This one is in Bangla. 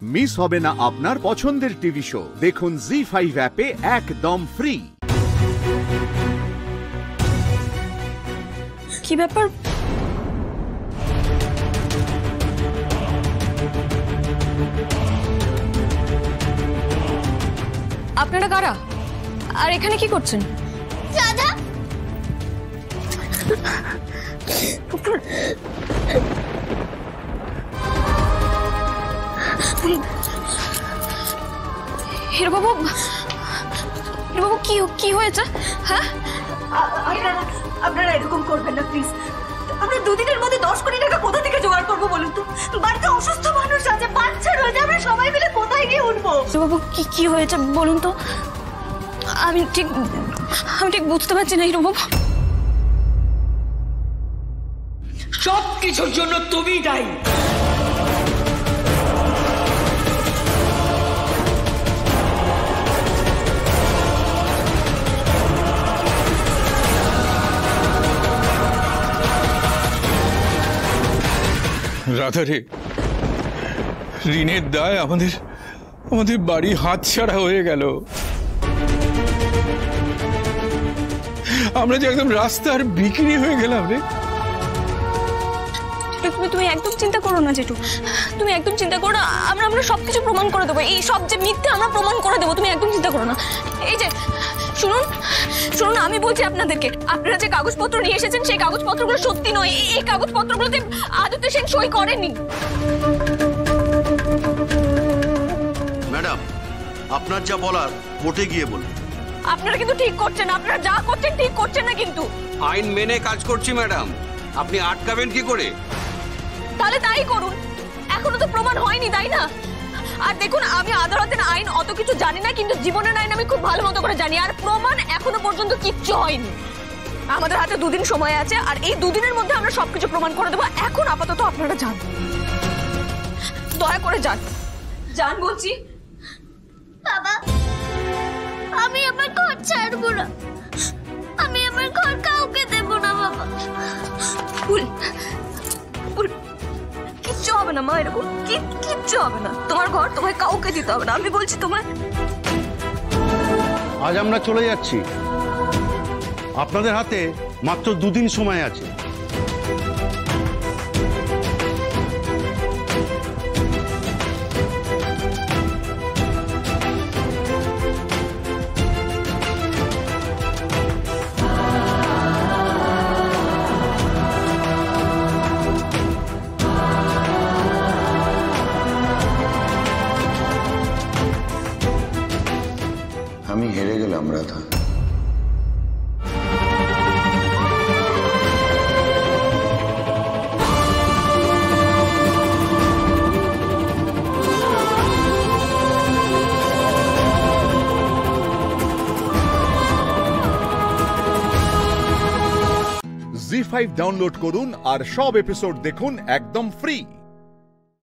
মিস হবে না আপনার পছন্দের টিভি শো। দেখুন জি5 অ্যাপে একদম ফ্রি। কি ব্যাপার? আপনারা কারা আর এখানে কি করছেন? রাধা হিরোবাবু, হিরোবাবু কি হয়েছে? হ্যাঁ, আপনারা এরকম করবেন না প্লিজ। আমরা দুদিনের মধ্যে 10 কোটি টাকা কোথা থেকে জোগাড় করবো বলুন তো? বাড়িতে অসুস্থ মানুষ আছে, বাচ্চা রয়েছে, আমরা সবাই মিলে কোথায় গিয়ে উঠবো? হিরোবাবু কি হয়েছে বলুন তো? আমি ঠিক বুঝতে পারছি না হিরোবাবু। সব কিছুর জন্য তুমি দায়ী। রাধা রে, ঋণের দায় আমাদের বাড়ি হাতছাড়া হয়ে গেল। আমরা যে একদম রাস্তার বিক্রি হয়ে গেলাম রে। তুমি একদম চিন্তা করো না জেঠু, তুমি একদম চিন্তা করো না। আমরা সবকিছু প্রমাণ করে দেবো। এই সব যে মিথ্যে আমরা প্রমাণ করে দেবো, তুমি একদম চিন্তা করো না। এই যে শুনুন, আমি বলছি আপনাদেরকে, আপনারা যে কাগজপত্র নিয়ে এসেছেন সেই কাগজপত্রগুলো সত্যি নয়। এই কাগজপত্রগুলোতে আদতে সেন সই করেনি। ম্যাডাম, আপনার যা বলার কোর্টে গিয়ে বলুন। আপনারা কিন্তু ঠিক করছেন, আপনারা যা করছেন ঠিক করছেন না কিন্তু। আইন মেনে কাজ করছি ম্যাডাম, আপনি আটকাবেন কি করে? তাহলে তাই করুন, এখনো তো প্রমাণ হয়নি, তাই না? আর দেখুন, আমি আদালতের আইন অত কিছু জানি না, কিন্তু জীবনের আইন আমি খুব ভালো মতো করে জানি। আর প্রমাণ এখনো পর্যন্ত কিচ্ছু হয়নি। আমাদের হাতে 2 দিন সময় আছে, আর এই 2 দিনের মধ্যে আমরা সবকিছু প্রমাণ করে দেবো। এখন আপাতত আপনারা যান, দয়া করে যান বলছি। বাবা, আমি আমার ঘর ছাড়বো না, আমি আমার ঘর কাউকে দেব না বাবা। কিচ্ছু হবে না মা, এরকম কিচ্ছু হবে না। তোমার ঘর তোমায় কাউকে দিতে হবে না, আমি বলছি তোমায়। আজ আমরা চলে যাচ্ছি, আপনাদের হাতে মাত্র 2 দিন সময় আছে। আমি হেরে গেলাম রাধা। জি5 ডাউনলোড করুন আর সব এপিসোড দেখুন একদম ফ্রি।